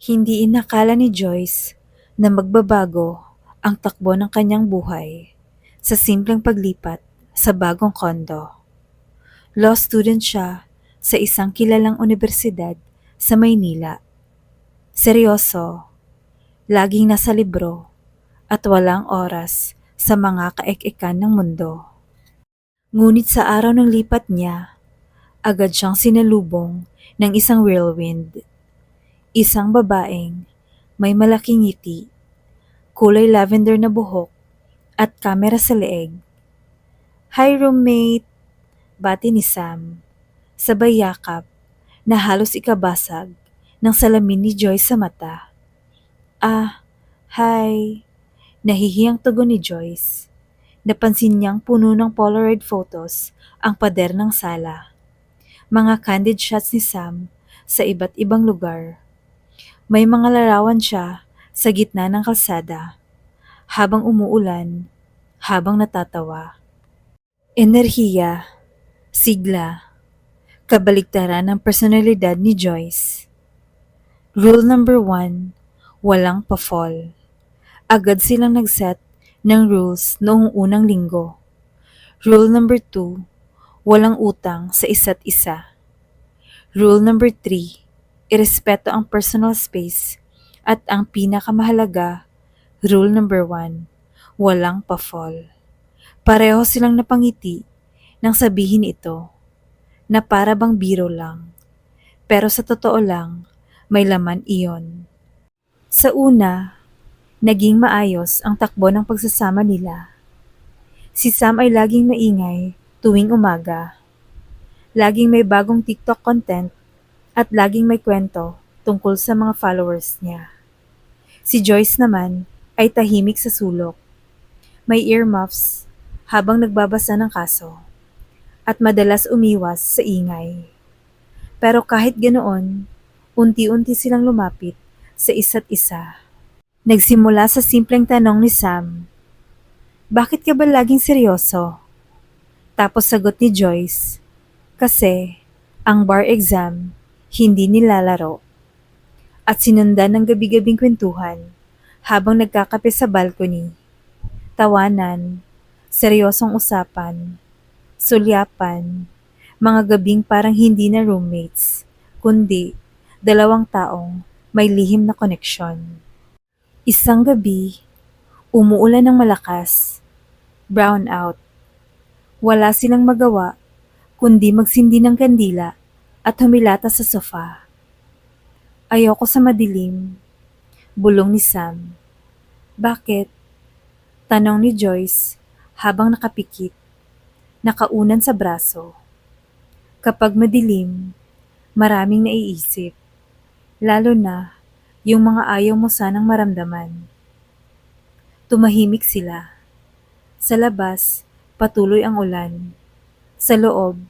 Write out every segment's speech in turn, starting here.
Hindi inakala ni Joyce na magbabago ang takbo ng kanyang buhay sa simpleng paglipat sa bagong kondo. Law student siya sa isang kilalang unibersidad sa Maynila. Seryoso, laging nasa libro at walang oras sa mga kaek-ekan ng mundo. Ngunit sa araw ng lipat niya, agad siyang sinalubong ng isang whirlwind. Isang babaeng may malaking ngiti, kulay lavender na buhok, at kamera sa leeg. "Hi roommate," bati ni Sam, sabay yakap na halos ikabasag ng salamin ni Joyce sa mata. "Ah, hi," nahihiyang tugon ni Joyce. Napansin niyang puno ng Polaroid photos ang pader ng sala. Mga candid shots ni Sam sa iba't ibang lugar. May mga larawan siya sa gitna ng kalsada, habang umuulan, habang natatawa. Enerhiya, sigla, kabaligtaran ng personalidad ni Joyce. Rule number 1, walang pa-fall. Agad silang nag-set ng rules noong unang linggo. Rule number 2, walang utang sa isa't isa. Rule number 3, irespeto ang personal space. At ang pinakamahalaga, rule number 1, walang pa-fall. Pareho silang napangiti nang sabihin ito, na para bang biro lang. Pero sa totoo lang, may laman iyon. Sa una, naging maayos ang takbo ng pagsasama nila. Si Sam ay laging maingay tuwing umaga. Laging may bagong TikTok content at laging may kwento tungkol sa mga followers niya. Si Joyce naman ay tahimik sa sulok. May earmuffs habang nagbabasa ng kaso at madalas umiwas sa ingay. Pero kahit ganoon, unti-unti silang lumapit sa isa't isa. Nagsimula sa simpleng tanong ni Sam, "Bakit ka ba laging seryoso?" Tapos sagot ni Joyce, "Kasi ang bar exam hindi nilalaro." At sinundan ng gabi-gabing kwentuhan habang nagkakape sa balcony. Tawanan, seryosong usapan, sulyapan, mga gabing parang hindi na roommates, kundi dalawang taong may lihim na koneksyon. Isang gabi, umuulan ng malakas, brown out. Wala silang magawa kundi magsindi ng kandila at humilata sa sofa. "Ayoko sa madilim," bulong ni Sam. "Bakit?" tanong ni Joyce habang nakapikit, nakaunan sa braso. Kapag madilim, maraming naiisip, lalo na yung mga ayaw mo sanang maramdaman. Tumahimik sila. Sa labas, patuloy ang ulan. Sa loob,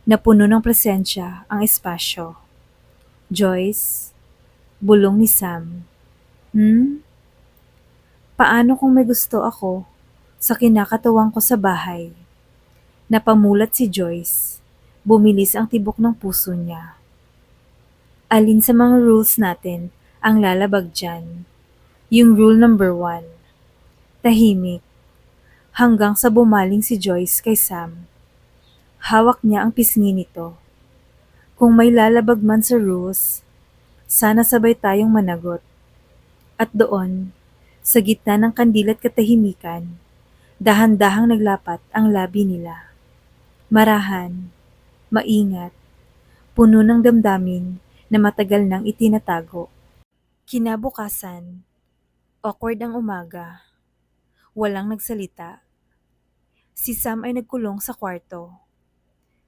napuno ng presensya ang espasyo. "Joyce," bulong ni Sam. Paano kung may gusto ako sa kinakatuwang ko sa bahay?" Napamulat si Joyce. Bumilis ang tibok ng puso niya. Alin sa mga rules natin ang lalabag dyan? Yung rule number 1. Tahimik. Hanggang sa bumaling si Joyce kay Sam. Hawak niya ang pisngi nito. Kung may lalabag man sa rules, sana sabay tayong managot. At doon, sa gitna ng kandila at katahimikan, dahan-dahang naglapat ang labi nila. Marahan, maingat, puno ng damdamin na matagal nang itinatago. Kinabukasan, awkward ang umaga. Walang nagsalita. Si Sam ay nagkulong sa kwarto.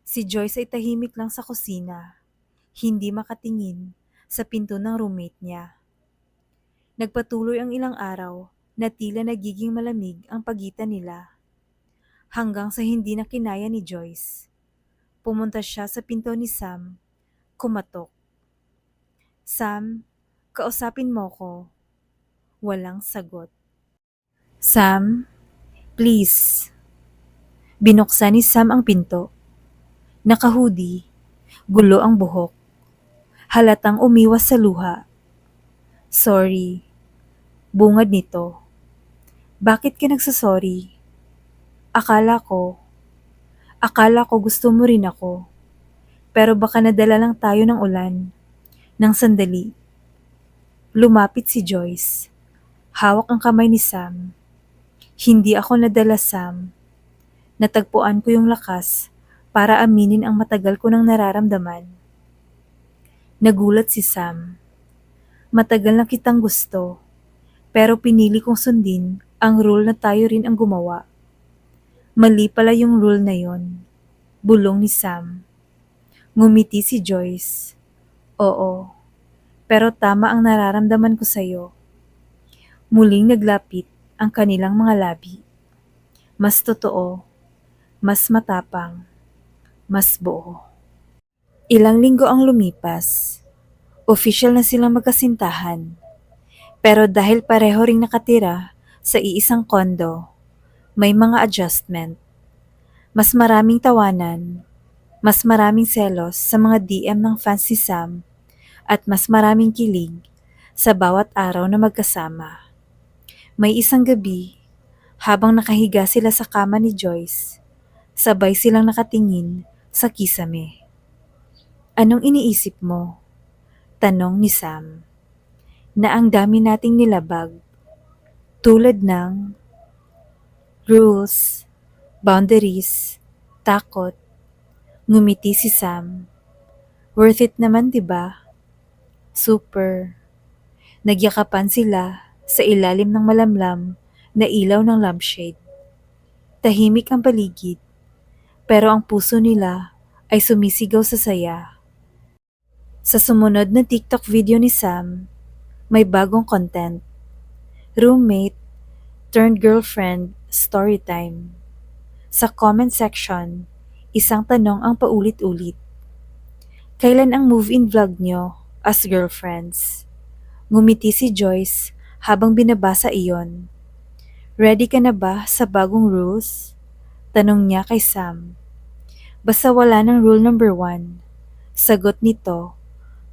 Si Joyce ay tahimik lang sa kusina, hindi makatingin sa pinto ng roommate niya. Nagpatuloy ang ilang araw na tila nagiging malamig ang pagitan nila. Hanggang sa hindi na kinaya ni Joyce. Pumunta siya sa pinto ni Sam, kumatok. "Sam, kausapin mo ko." Walang sagot. "Sam, please." Binuksan ni Sam ang pinto. Naka-hoodie, gulo ang buhok. Halatang umiwas sa luha. Sorry. Bungad nito. Bakit ka nagsasorry? Akala ko, akala ko gusto mo rin ako. Pero baka nadala lang tayo ng ulan. Nang sandali, lumapit si Joyce. Hawak ang kamay ni Sam. Hindi ako nadala, Sam. Natagpuan ko yung lakas para aminin ang matagal ko nang nararamdaman. Nagulat si Sam. Matagal na kitang gusto, pero pinili kong sundin ang rule na tayo rin ang gumawa. Mali pala yung rule na yon. Bulong ni Sam. Ngumiti si Joyce. Oo, pero tama ang nararamdaman ko sa'yo. Muling naglapit ang kanilang mga labi. Mas totoo, mas matapang, mas buo. Ilang linggo ang lumipas. Official na silang magkasintahan. Pero dahil pareho ring nakatira sa iisang kondo, may mga adjustment. Mas maraming tawanan, mas maraming selos sa mga DM ng fans ni Sam, at mas maraming kilig sa bawat araw na magkasama. May isang gabi, habang nakahiga sila sa kama ni Joyce, sabay silang nakatingin sa kisame. Anong iniisip mo? Tanong ni Sam. Na ang dami nating nilabag, tulad ng rules, boundaries, takot. Ngumiti si Sam. Worth it naman, 'di ba? Super. Nagyakapan sila sa ilalim ng malamlam na ilaw ng lampshade. Tahimik ang paligid, pero ang puso nila ay sumisigaw sa saya. Sa sumunod na TikTok video ni Sam, may bagong content. Roommate turned girlfriend story time. Sa comment section, isang tanong ang paulit-ulit. Kailan ang move-in vlog nyo as girlfriends? Ngumiti si Joyce habang binabasa iyon. Ready ka na ba sa bagong rules? Tanong niya kay Sam. Basta wala ng rule number 1. Sagot nito,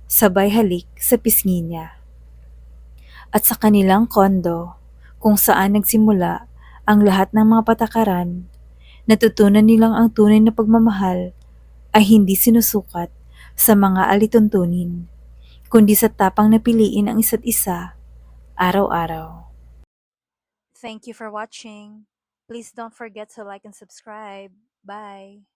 sabay halik sa pisngi niya. At sa kanilang kondo, kung saan nagsimula ang lahat ng mga patakaran, natutunan nilang ang tunay na pagmamahal ay hindi sinusukat sa mga alituntunin, kundi sa tapang na piliin ang isa't isa araw-araw. Thank you for watching. Please don't forget to like and subscribe. Bye!